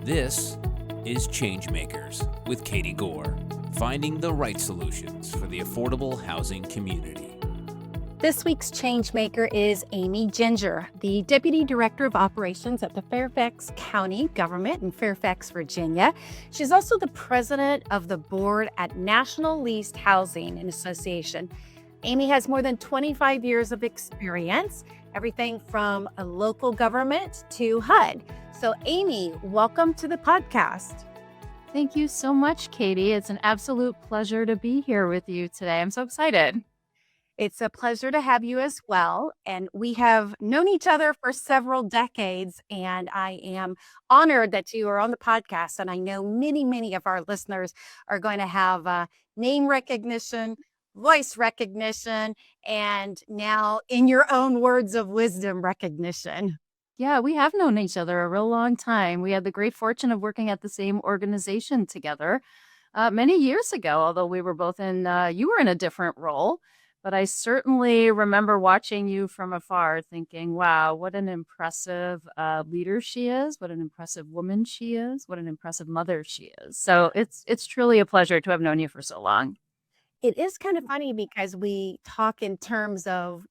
This is ChangeMakers with Katie Goar, finding the right solutions for the affordable housing community. This week's Changemaker is Amy Ginger, the Deputy Director of Operations at the Fairfax County government in Fairfax, Virginia. She's also the President of the Board at National Leased Housing Association. Amy has more than 25 years of experience, everything from a local government to HUD. So Amy, welcome to the podcast. Thank you so much, Katie. It's an absolute pleasure to be here with you today. I'm so excited. It's a pleasure to have you as well. And we have known each other for several decades, and I am honored that you are on the podcast. And I know many of our listeners are going to have name recognition, voice recognition, and now, in your own words of wisdom, recognition. Yeah, we have known each other a real long time. We had the great fortune of working at the same organization together many years ago, although we were both you were in a different role. But I certainly remember watching you from afar thinking, wow, what an impressive leader she is, what an impressive woman she is, what an impressive mother she is. So it's truly a pleasure to have known you for so long. It is kind of funny because we talk in terms of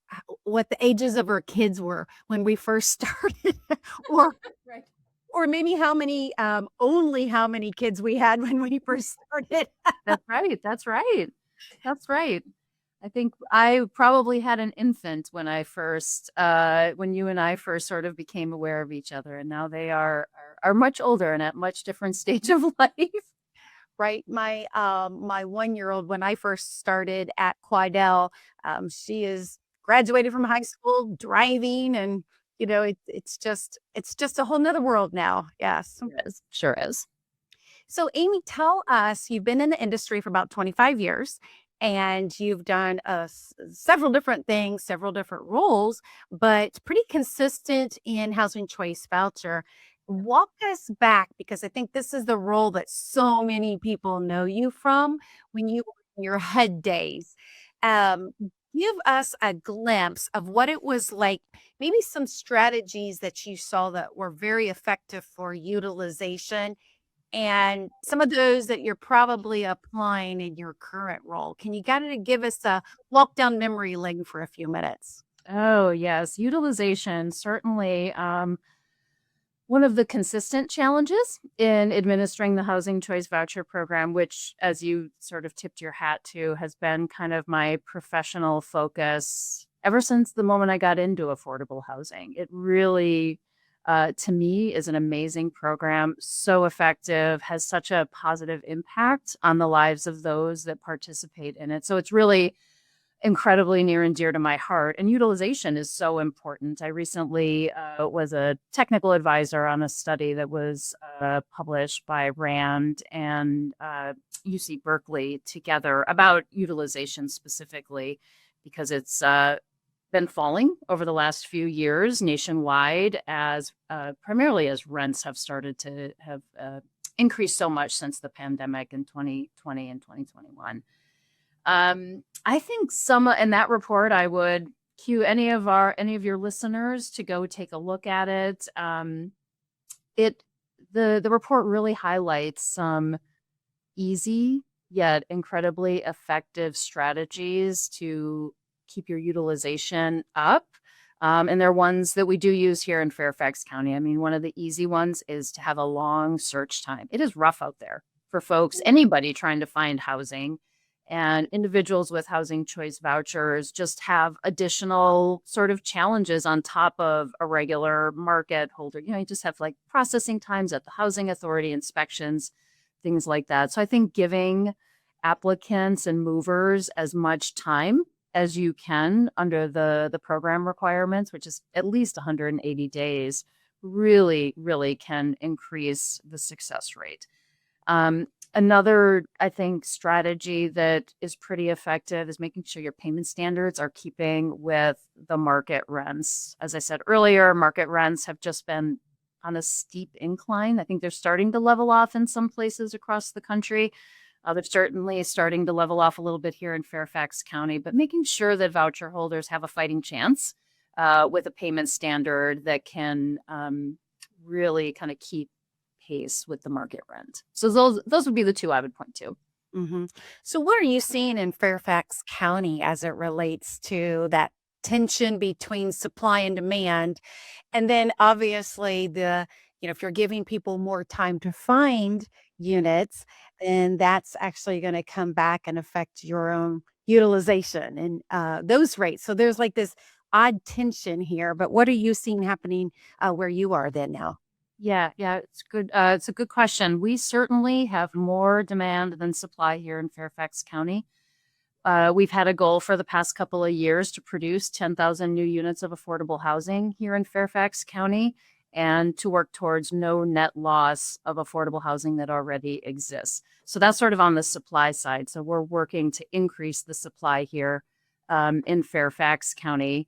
what the ages of our kids were when we first started, or Right. or maybe only how many kids we had when we first started. That's right. That's right. That's right. I think I probably had an infant when when you and I first sort of became aware of each other, and now they are much older and at much different stage of life. Right. My 1-year-old, when I first started at Quidel, she is graduated from high school, driving, and it's just a whole nother world now. Yes. Sure is. So Amy, tell us, you've been in the industry for about 25 years and you've done several different things, several different roles, but pretty consistent in Housing Choice Voucher. Walk us back, because I think this is the role that so many people know you from when you were in your HUD days. Um, Give us a glimpse of what it was like, maybe some strategies that you saw that were very effective for utilization, and some of those that you're probably applying in your current role. Can you kind of give us a walk down memory lane for a few minutes? Oh, yes. Utilization, certainly. One of the consistent challenges in administering the Housing Choice Voucher program, which, as you sort of tipped your hat to, has been kind of my professional focus ever since the moment I got into affordable housing. It really, to me, is an amazing program, so effective, has such a positive impact on the lives of those that participate in it. So it's really incredibly near and dear to my heart. And utilization is so important. I recently was a technical advisor on a study that was published by RAND and UC Berkeley together about utilization specifically, because it's been falling over the last few years nationwide, as primarily as rents have started to have increased so much since the pandemic in 2020 and 2021. I think in that report, I would cue any of your listeners to go take a look at it. The report really highlights some easy yet incredibly effective strategies to keep your utilization up. And they're ones that we do use here in Fairfax County. I mean, one of the easy ones is to have a long search time. It is rough out there for folks, anybody trying to find housing. And individuals with Housing Choice Vouchers just have additional sort of challenges on top of a regular market holder. You just have like processing times at the housing authority, inspections, things like that. So I think giving applicants and movers as much time as you can under the program requirements, which is at least 180 days, really can increase the success rate. Another, I think, strategy that is pretty effective is making sure your payment standards are keeping with the market rents. As I said earlier, market rents have just been on a steep incline. I think they're starting to level off in some places across the country. They're certainly starting to level off a little bit here in Fairfax County, but making sure that voucher holders have a fighting chance with a payment standard that can really kind of keep pace with the market rent. So those would be the two I would point to. hmm So, what are you seeing in Fairfax County as it relates to that tension between supply and demand? And then, obviously, if you're giving people more time to find units, then that's actually going to come back and affect your own utilization and those rates. So, there's like this odd tension here. But what are you seeing happening where you are then now? Yeah, it's good. It's a good question. We certainly have more demand than supply here in Fairfax County. We've had a goal for the past couple of years to produce 10,000 new units of affordable housing here in Fairfax County and to work towards no net loss of affordable housing that already exists. So that's sort of on the supply side. So we're working to increase the supply here in Fairfax County.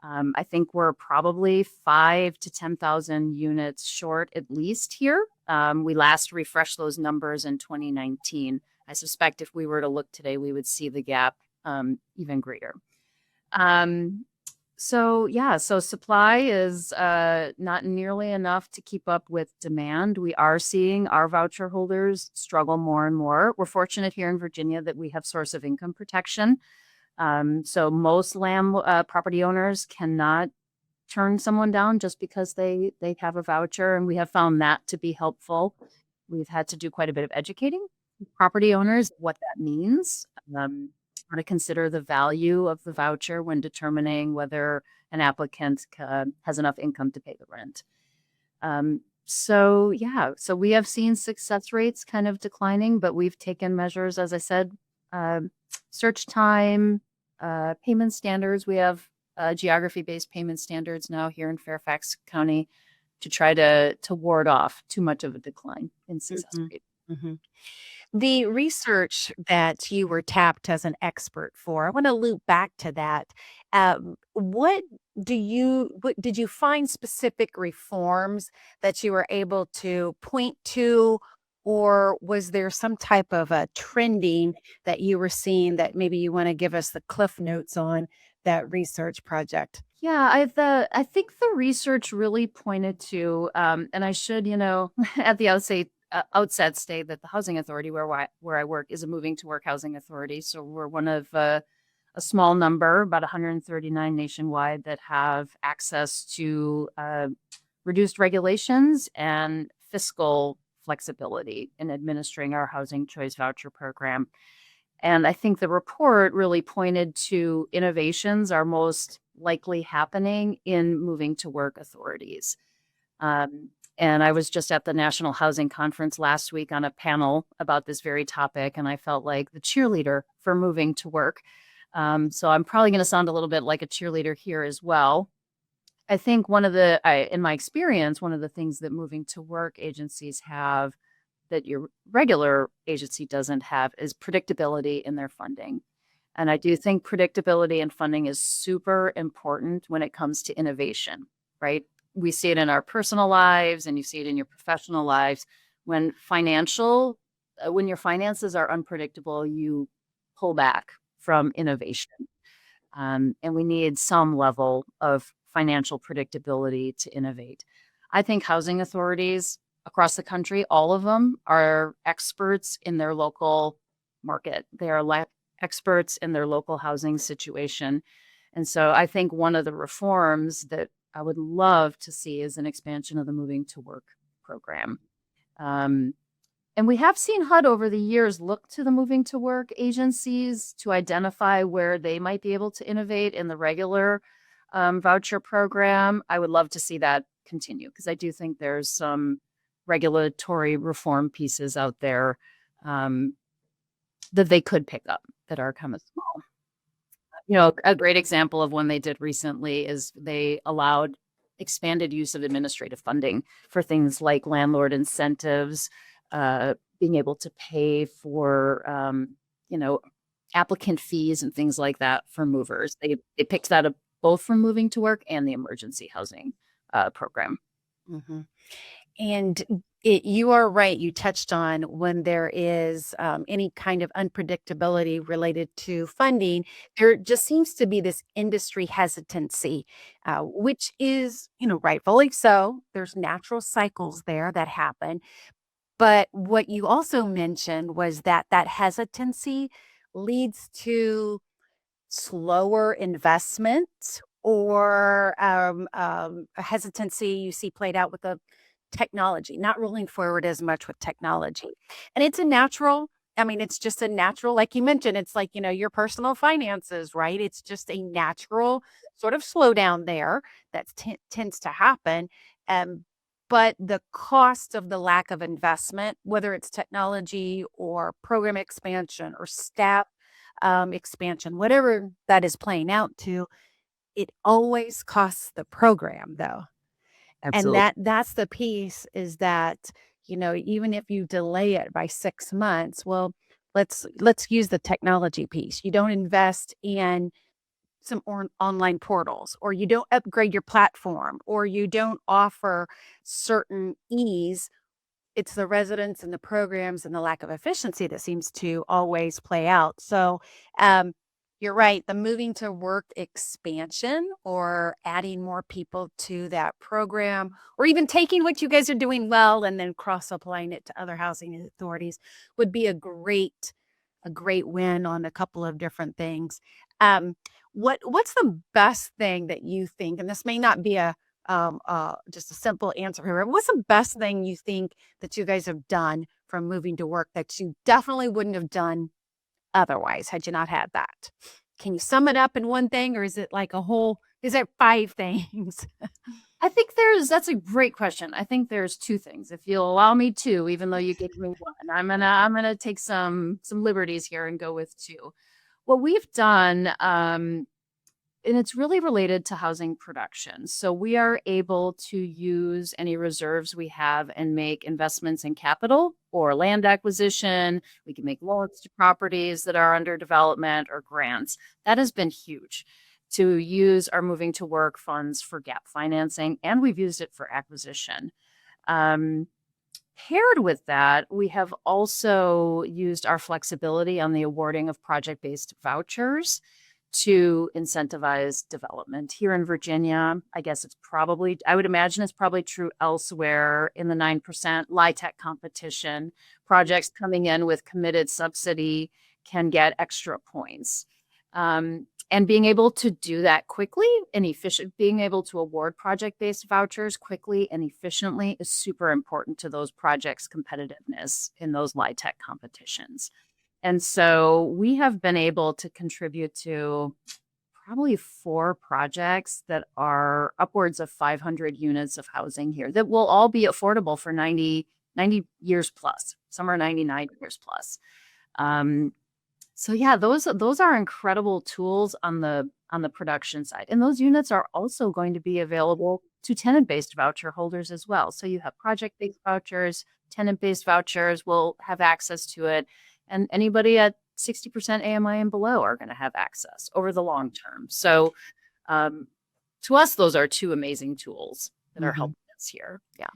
I think we're probably 5 to 10,000 units short at least here. We last refreshed those numbers in 2019. I suspect if we were to look today, we would see the gap even greater. So supply is not nearly enough to keep up with demand. We are seeing our voucher holders struggle more and more. We're fortunate here in Virginia that we have source of income protection. So most property owners cannot turn someone down just because they have a voucher, and we have found that to be helpful. We've had to do quite a bit of educating property owners what that means, how to consider the value of the voucher when determining whether an applicant has enough income to pay the rent. So we have seen success rates kind of declining, but we've taken measures, as I said, search time, payment standards. We have geography-based payment standards now here in Fairfax County to try to ward off too much of a decline in success rate. hmm The research that you were tapped as an expert for, I want to loop back to that. What did you find specific reforms that you were able to point to, or was there some type of a trending that you were seeing that maybe you want to give us the cliff notes on that research project? Yeah, I think the research really pointed to, and I should, at the outset state that the housing authority where I work is a moving to work housing authority. So we're one of a small number, about 139 nationwide, that have access to reduced regulations and fiscal flexibility in administering our Housing Choice Voucher program. And I think the report really pointed to innovations are most likely happening in moving to work authorities. And I was just at the National Housing Conference last week on a panel about this very topic, and I felt like the cheerleader for moving to work. So I'm probably going to sound a little bit like a cheerleader here as well. I think in my experience, one of the things that moving to work agencies have that your regular agency doesn't have is predictability in their funding. And I do think predictability in funding is super important when it comes to innovation, right? We see it in our personal lives and you see it in your professional lives. When your finances are unpredictable, you pull back from innovation. And we need some level of financial predictability to innovate. I think housing authorities across the country, all of them, are experts in their local market. They are experts in their local housing situation. And so I think one of the reforms that I would love to see is an expansion of the Moving to Work program. And we have seen HUD over the years look to the Moving to Work agencies to identify where they might be able to innovate in the regular voucher program. I would love to see that continue because I do think there's some regulatory reform pieces out there that they could pick up that are kind of small. A great example of one they did recently is they allowed expanded use of administrative funding for things like landlord incentives, being able to pay for, applicant fees and things like that for movers. They picked that up both from Moving to Work and the emergency housing program. hmm And you are right. You touched on when there is any kind of unpredictability related to funding, there just seems to be this industry hesitancy, which is, rightfully so. There's natural cycles there that happen. But what you also mentioned was that that hesitancy leads to slower investment or a hesitancy you see played out with the technology, not rolling forward as much with technology. And it's a natural, I mean, it's just a natural, like you mentioned, it's like, your personal finances, right? It's just a natural sort of slowdown there that tends to happen. Um, but the cost of the lack of investment, whether it's technology or program expansion or staff expansion, whatever that is playing out to, it always costs the program though. And Absolutely. that's the piece is that, even if you delay it by 6 months, well, let's use the technology piece. You don't invest in some online portals, or you don't upgrade your platform, or you don't offer certain ease. It's the residents and the programs and the lack of efficiency that seems to always play out. So, you're right. The moving to work expansion or adding more people to that program, or even taking what you guys are doing well and then cross applying it to other housing authorities would be a great win on a couple of different things. Um, what's the best thing that you think, and this may not be a just a simple answer here. What's the best thing you think that you guys have done from moving to work that you definitely wouldn't have done otherwise had you not had that? Can you sum it up in one thing, or is it like is it 5 things? I think that's a great question. I think there's two things. If you'll allow me to, even though you gave me one, I'm gonna take some liberties here and go with two. What we've done, and it's really related to housing production. So we are able to use any reserves we have and make investments in capital or land acquisition. We can make loans to properties that are under development or grants. That has been huge to use our moving to work funds for gap financing, and we've used it for acquisition. Um, Paired with that, we have also used our flexibility on the awarding of project-based vouchers to incentivize development. Here in Virginia, I would imagine it's probably true elsewhere in the 9% LIHTC competition. Projects coming in with committed subsidy can get extra points. And being able to do that quickly and being able to award project-based vouchers quickly and efficiently is super important to those projects' competitiveness in those LIHTC competitions. And so we have been able to contribute to probably 4 projects that are upwards of 500 units of housing here that will all be affordable for 90 years plus. Some are 99 years plus. So yeah, those are incredible tools on the production side. And those units are also going to be available to tenant-based voucher holders as well. So you have project-based vouchers, tenant-based vouchers will have access to it. And anybody at 60% AMI and below are going to have access over the long term. So to us, those are 2 amazing tools that are helping us here. Yeah.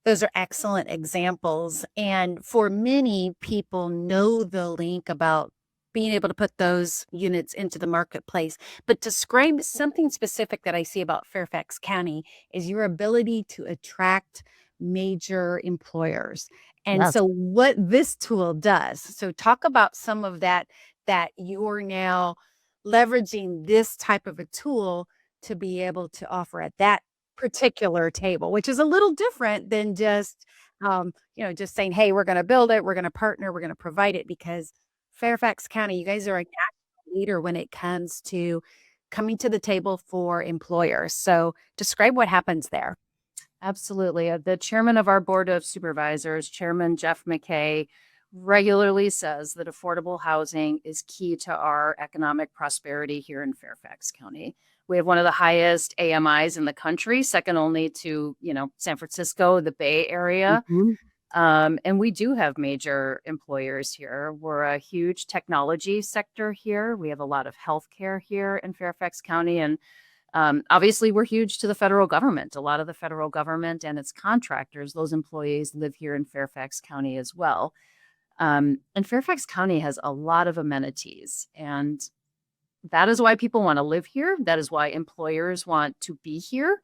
Those are excellent examples. And for many people know the link about being able to put those units into the marketplace. But describe something specific that I see about Fairfax County is your ability to attract major employers. And Yes. so what this tool does, so talk about some of that you're now leveraging this type of a tool to be able to offer at that particular table, which is a little different than just just saying, hey, we're going to build it, we're going to partner, we're going to provide it, because Fairfax County, you guys are a national leader when it comes to coming to the table for employers. So describe what happens there. Absolutely. The chairman of our board of supervisors, Chairman Jeff McKay, regularly says that affordable housing is key to our economic prosperity here in Fairfax County. We have one of the highest AMIs in the country, second only to, San Francisco, the Bay Area. And we do have major employers here. We're a huge technology sector here. We have a lot of healthcare here in Fairfax County. And Obviously, we're huge to the federal government. A lot of the federal government and its contractors, those employees live here in Fairfax County as well. And Fairfax County has a lot of amenities, and that is why people want to live here. That is why employers want to be here.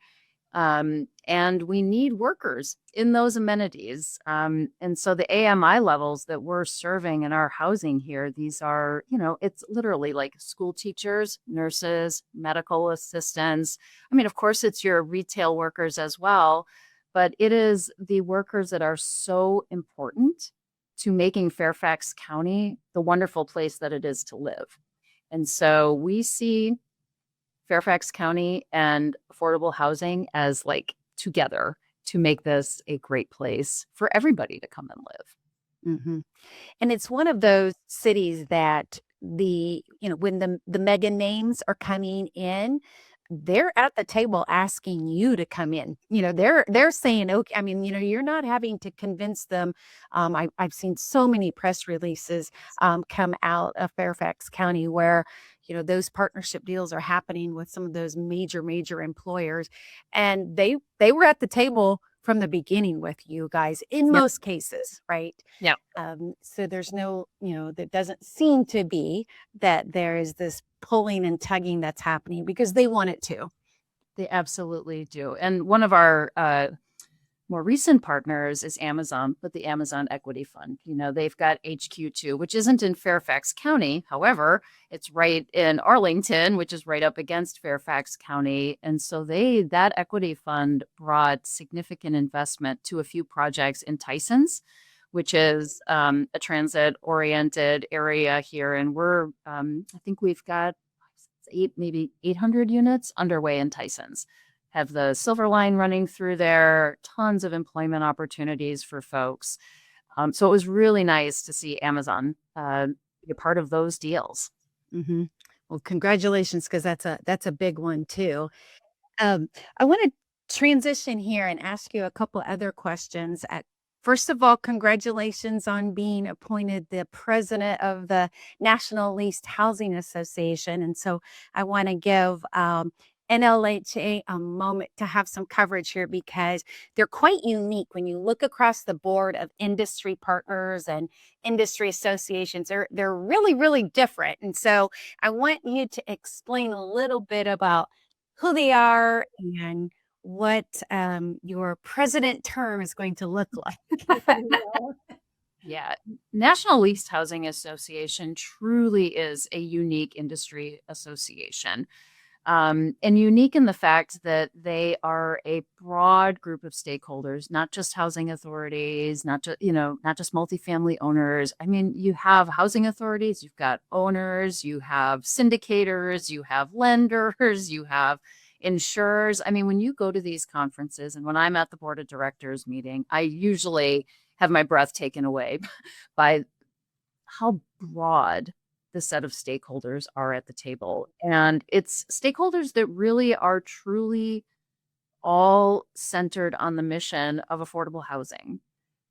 And we need workers in those amenities. And so the AMI levels that we're serving in our housing here, these are, it's literally like school teachers, nurses, medical assistants. I mean, of course, it's your retail workers as well, but it is the workers that are so important to making Fairfax County the wonderful place that it is to live. And so we see Fairfax County and affordable housing as like together to make this a great place for everybody to come and live. Hmm. And it's one of those cities that when the mega names are coming in, they're at the table asking you to come in. They're saying, okay, I mean, you're not having to convince them. I've seen so many press releases come out of Fairfax County where, those partnership deals are happening with some of those major employers. And they were at the table from the beginning with you guys in Yep. most cases, right? Yeah. So there's no, there doesn't seem to be that there is this pulling and tugging that's happening because they want it to. They absolutely do. And one of our more recent partners is Amazon, but the Amazon Equity Fund. They've got HQ2, which isn't in Fairfax County. However, it's right in Arlington, which is right up against Fairfax County. And so that equity fund brought significant investment to a few projects in Tysons, which is a transit-oriented area here. And I think we've got maybe 800 units underway in Tysons. Have the Silver Line running through there, tons of employment opportunities for folks. So it was really nice to see Amazon be a part of those deals. Mm-hmm. Well, congratulations, because that's a big one too. I want to transition here and ask you a couple other questions. First of all, congratulations on being appointed the president of the National Leased Housing Association. And so I want to give NLHA a moment to have some coverage here because they're quite unique when you look across the board of industry partners and industry associations. They're really different. And so I want you to explain a little bit about who they are and what your president term is going to look like. Yeah, National Leased Housing Association truly is a unique industry association. And unique in the fact that they are a broad group of stakeholders, not just housing authorities, not just multifamily owners. I mean, you have housing authorities, you've got owners, you have syndicators, you have lenders, you have insurers. I mean, when you go to these conferences and when I'm at the board of directors meeting, I usually have my breath taken away by how broad the set of stakeholders are at the table. And it's stakeholders that really are truly all centered on the mission of affordable housing.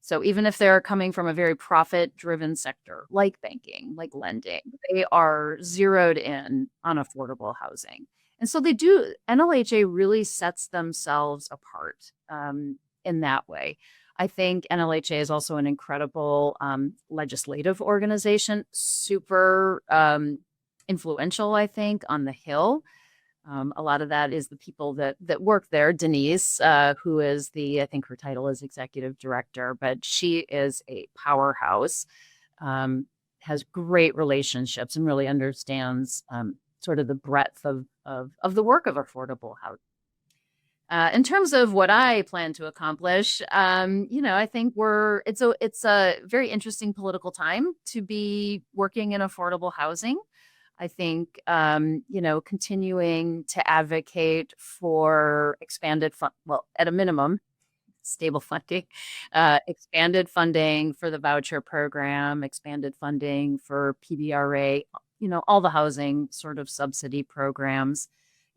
So even if they're coming from a very profit-driven sector, like banking, like lending, they are zeroed in on affordable housing. And so NLHA really sets themselves apart in that way. I think NLHA is also an incredible legislative organization, super influential, I think, on the Hill. A lot of that is the people that work there. Denise, who is I think her title is executive director, but she is a powerhouse, has great relationships and really understands sort of the breadth of the work of affordable housing. In terms of what I plan to accomplish, I think it's a very interesting political time to be working in affordable housing. I think, continuing to advocate for expanded at a minimum, stable funding, expanded funding for the voucher program, expanded funding for PBRA, all the housing sort of subsidy programs.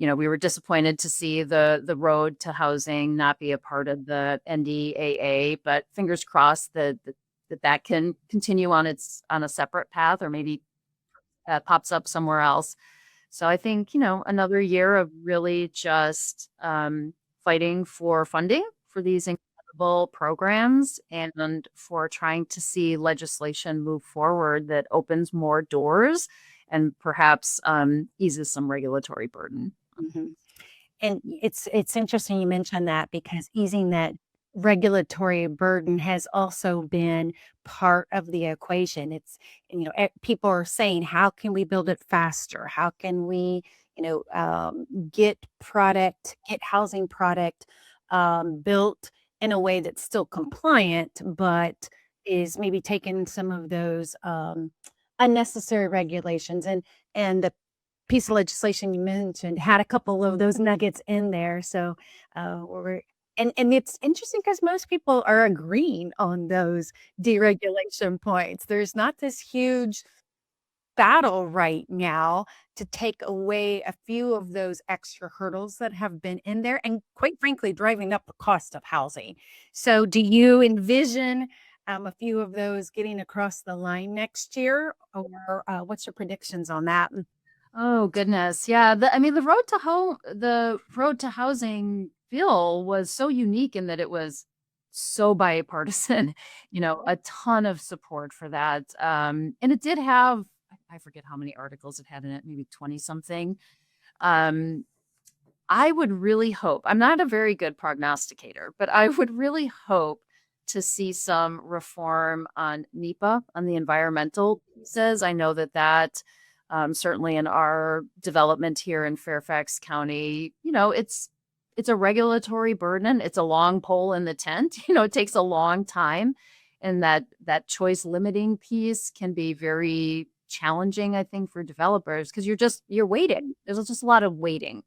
We were disappointed to see the road to housing not be a part of the NDAA, but fingers crossed that can continue on a separate path or maybe pops up somewhere else. So I think, another year of really just fighting for funding for these incredible programs and for trying to see legislation move forward that opens more doors and perhaps eases some regulatory burden. Mhm. And it's interesting you mentioned that because easing that regulatory burden has also been part of the equation. People are saying, how can we build it faster? How can we, get housing product built in a way that's still compliant, but is maybe taking some of those unnecessary regulations and the piece of legislation you mentioned had a couple of those nuggets in there. So, we're and it's interesting because most people are agreeing on those deregulation points. There's not this huge battle right now to take away a few of those extra hurdles that have been in there and quite frankly driving up the cost of housing. So, do you envision a few of those getting across the line next year, or what's your predictions on that? Oh goodness. Yeah. The road to housing bill was so unique in that it was so bipartisan, a ton of support for that. And it did have, I forget how many articles it had in it, maybe 20 something. Um, I would really hope, I'm not a very good prognosticator, but I would really hope to see some reform on NEPA, on the environmental pieces. I know that certainly in our development here in Fairfax County, it's a regulatory burden. It's a long pole in the tent. It takes a long time, and that choice limiting piece can be very challenging, I think, for developers because you're waiting. There's just a lot of waiting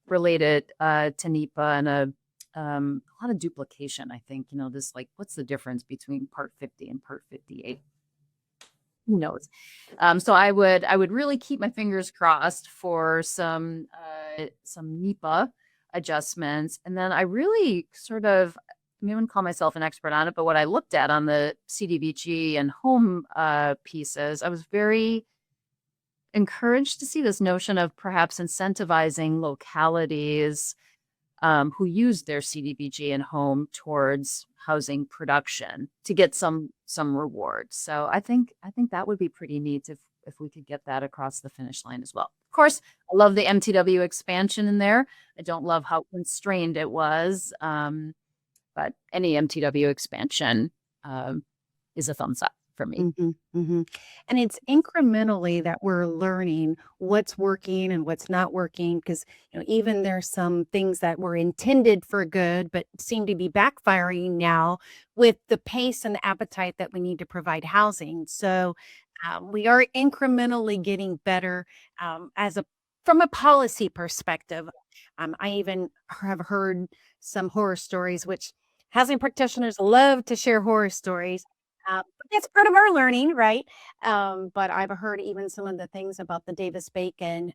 related to NEPA and a lot of duplication. I think, this like, what's the difference between Part 50 and Part 58? Who knows? So I would really keep my fingers crossed for some NEPA adjustments, and then I really I wouldn't call myself an expert on it, but what I looked at on the CDBG and home pieces, I was very encouraged to see this notion of perhaps incentivizing localities who use their CDBG and home towards housing production to get some reward. So I think that would be pretty neat if we could get that across the finish line as well. Of course, I love the MTW expansion in there. I don't love how constrained it was, but any MTW expansion is a thumbs up for me. Mhm, mhm. And it's incrementally that we're learning what's working and what's not working because, even there's some things that were intended for good, but seem to be backfiring now with the pace and the appetite that we need to provide housing. So, we are incrementally getting better, as a from a policy perspective. I even have heard some horror stories, which housing practitioners love to share horror stories. But that's part of our learning, right? But I've heard even some of the things about the Davis-Bacon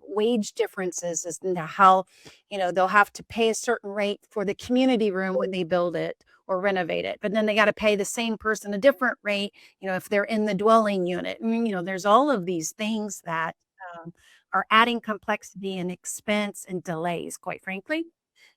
wage differences as to how, they'll have to pay a certain rate for the community room when they build it or renovate it, but then they got to pay the same person a different rate, if they're in the dwelling unit. There's all of these things that um, are adding complexity and expense and delays, quite frankly.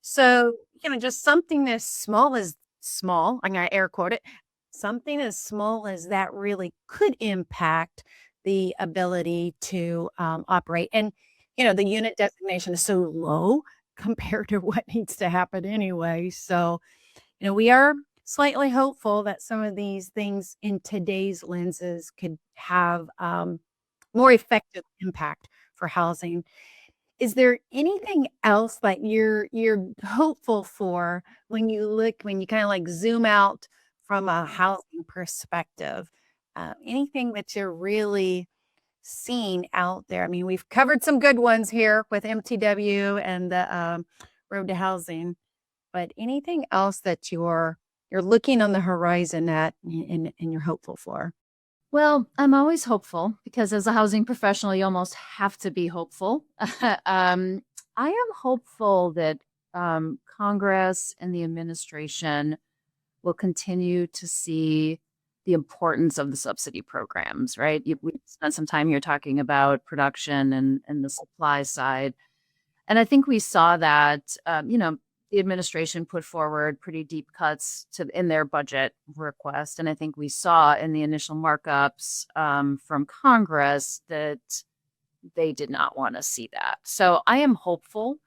So, just something as small as small, I'm going to air quote it, something as small as that really could impact the ability to operate. And, the unit designation is so low compared to what needs to happen anyway. So, we are slightly hopeful that some of these things in today's lenses could have more effective impact for housing. Is there anything else that you're hopeful for when you kinda, like, zoom out from a housing perspective? Anything that you're really seeing out there? I mean, we've covered some good ones here with MTW and the, road to housing, but anything else that you're looking on the horizon at and you're hopeful for? Well, I'm always hopeful because as a housing professional, you almost have to be hopeful. I am hopeful that Congress and the administration will continue to see the importance of the subsidy programs, right? We spent some time here talking about production and the supply side. And I think we saw that, the administration put forward pretty deep cuts in their budget request. And I think we saw in the initial markups from Congress that they did not want to see that. So I am hopeful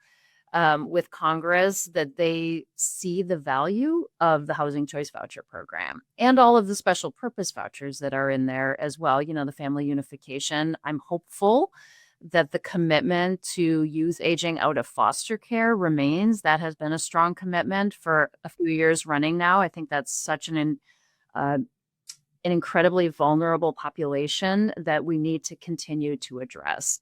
with Congress that they see the value of the Housing Choice Voucher program and all of the special purpose vouchers that are in there as well. The family unification. I'm hopeful that the commitment to youth aging out of foster care remains. That has been a strong commitment for a few years running now. I think that's such an incredibly vulnerable population that we need to continue to address.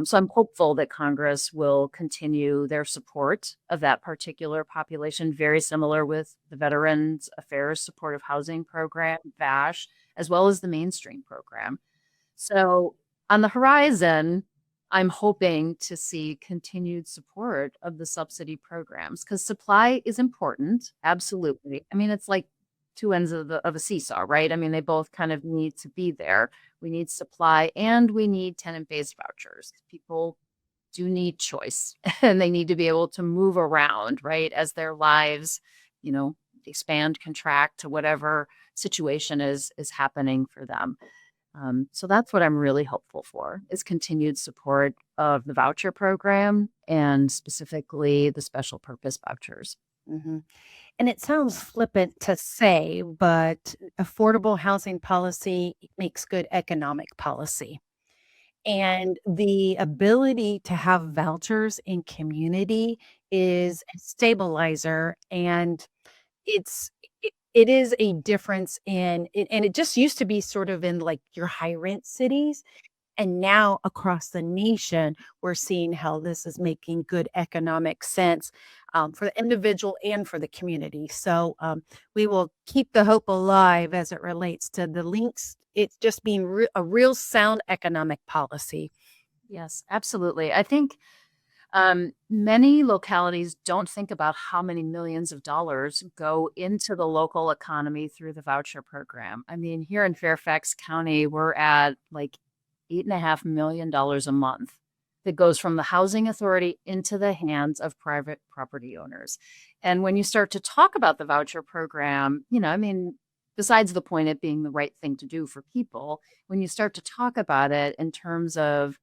So I'm hopeful that Congress will continue their support of that particular population, very similar with the Veterans Affairs Supportive Housing Program, VASH, as well as the mainstream program. So on the horizon, I'm hoping to see continued support of the subsidy programs because supply is important. Absolutely. I mean, it's like two ends of a seesaw, right? I mean, they both kind of need to be there. We need supply and we need tenant-based vouchers. People do need choice and they need to be able to move around, right? As their lives, expand, contract to whatever situation is happening for them. So that's what I'm really hopeful for is continued support of the voucher program and specifically the special purpose vouchers. Mhm. And it sounds flippant to say, but affordable housing policy makes good economic policy. And the ability to have vouchers in community is a stabilizer, and it's it is a difference in it, and it just used to be sort of in like your high rent cities. And now across the nation, we're seeing how this is making good economic sense for the individual and for the community. So we will keep the hope alive as it relates to the links. It's just being a real sound economic policy. Yes, absolutely. I think many localities don't think about how many millions of dollars go into the local economy through the voucher program. I mean, here in Fairfax County, we're at like $8.5 million a month that goes from the housing authority into the hands of private property owners. And when you start to talk about the voucher program, I mean, besides the point it being the right thing to do for people, when you start to talk about it in terms of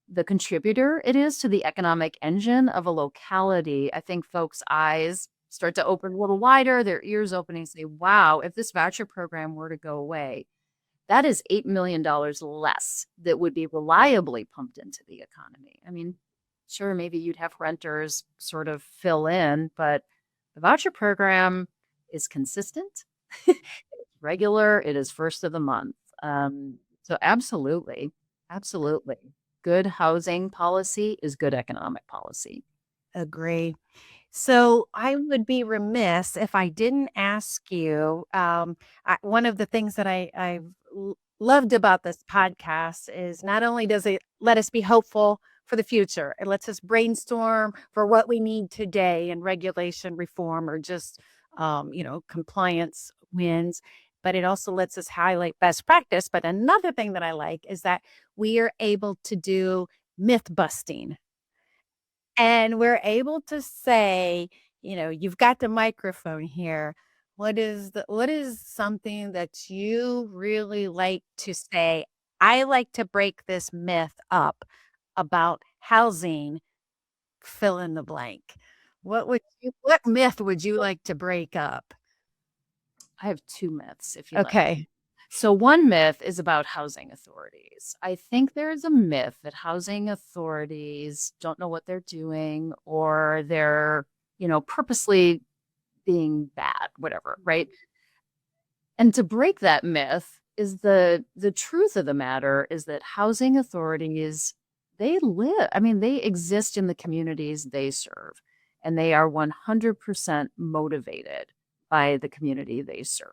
the contributor it is to the economic engine of a locality, I think folks' eyes start to open a little wider, their ears open and say, wow, if this voucher program were to go away, that is $8 million less that would be reliably pumped into the economy. I mean, sure, maybe you'd have renters sort of fill in, but the voucher program is consistent, it's regular, it is first of the month. So absolutely, absolutely. Good housing policy is good economic policy. Agree. So I would be remiss if I didn't ask you. One of the things that I've loved about this podcast is not only does it let us be hopeful for the future, it lets us brainstorm for what we need today in regulation reform or just, compliance wins. But it also lets us highlight best practice. But another thing that I like is that we are able to do myth busting and we're able to say, you've got the microphone here. What is something that you really like to say? I like to break this myth up about housing, fill in the blank. What myth would you like to break up? I have two myths, if you let me. Okay. So one myth is about housing authorities. I think there's a myth that housing authorities don't know what they're doing or they're, purposely being bad, whatever, right? And to break that myth is the truth of the matter is that housing authorities, they exist in the communities they serve, and they are 100% motivated by the community they serve.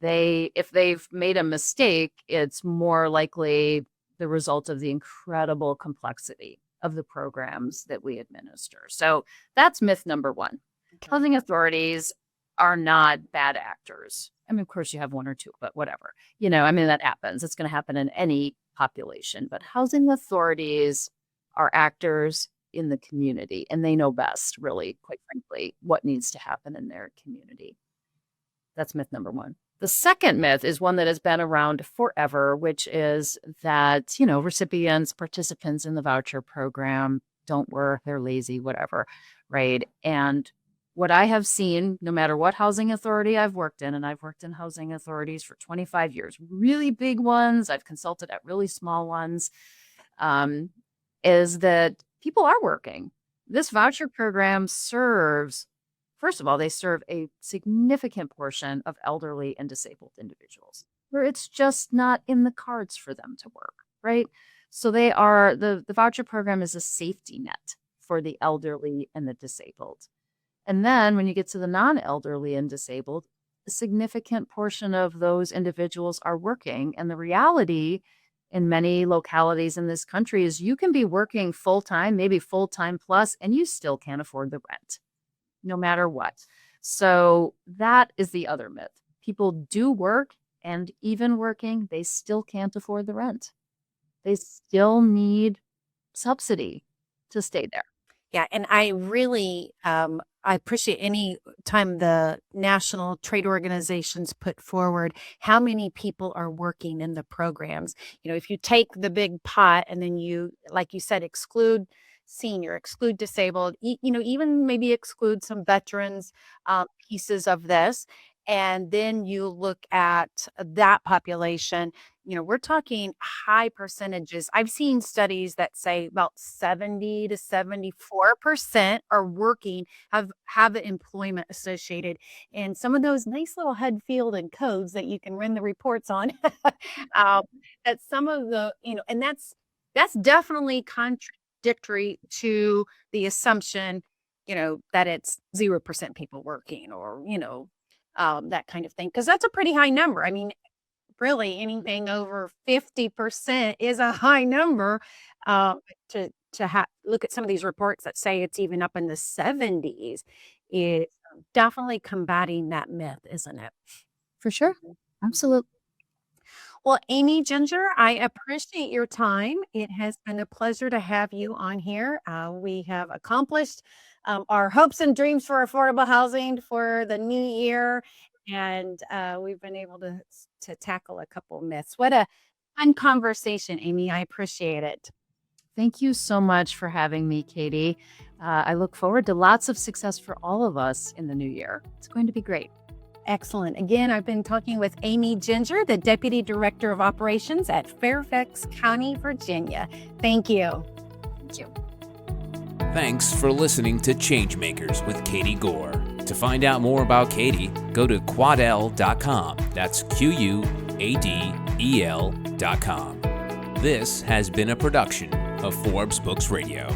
If they've made a mistake, it's more likely the result of the incredible complexity of the programs that we administer. So that's myth number one. Okay. Housing authorities are not bad actors. I mean, of course, you have one or two, but whatever. I mean, that happens. It's going to happen in any population. But housing authorities are actors in the community, and they know best, really, quite frankly, what needs to happen in their community. That's myth number one. The second myth is one that has been around forever, which is that, recipients, participants in the voucher program don't work, they're lazy, whatever, right? And what I have seen, no matter what housing authority I've worked in, and I've worked in housing authorities for 25 years, really big ones, I've consulted at really small ones, is that people are working. This voucher program serves, first of all, they serve a significant portion of elderly and disabled individuals where it's just not in the cards for them to work, right? So the voucher program is a safety net for the elderly and the disabled. And then when you get to the non-elderly and disabled, a significant portion of those individuals are working. And the reality in many localities in this country is you can be working full-time, maybe full-time plus, and you still can't afford the rent, no matter what. So that is the other myth. People do work, and even working, they still can't afford the rent. They still need subsidy to stay there. Yeah, and I really I appreciate any time the national trade organizations put forward how many people are working in the programs. If you take the big pot and then you, like you said, exclude senior, exclude disabled, even maybe exclude some veterans pieces of this, and then you look at that population, we're talking high percentages. I've seen studies that say about 70 to 74% are working, have employment associated. And some of those nice little HUD field and codes that you can run the reports on, that some of the, and that's definitely contradictory to the assumption, that it's 0% people working or, that kind of thing. Because that's a pretty high number. I mean, really anything over 50% is a high number. To look at some of these reports that say it's even up in the 70s is definitely combating that myth, isn't it? For sure. Absolutely. Well, Amy Ginger, I appreciate your time. It has been a pleasure to have you on here. We have accomplished our hopes and dreams for affordable housing for the new year, and we've been able to tackle a couple myths. What a fun conversation, Amy. I appreciate it. Thank you so much for having me, Katie. I look forward to lots of success for all of us in the new year. It's going to be great. Excellent. Again, I've been talking with Amy Ginger, the Deputy Director of Operations at Fairfax County, Virginia. Thank you. Thank you. Thanks for listening to ChangeMakers with Katie Goar. To find out more about Katie, go to quadel.com. That's QUADEL.com. This has been a production of Forbes Books Radio.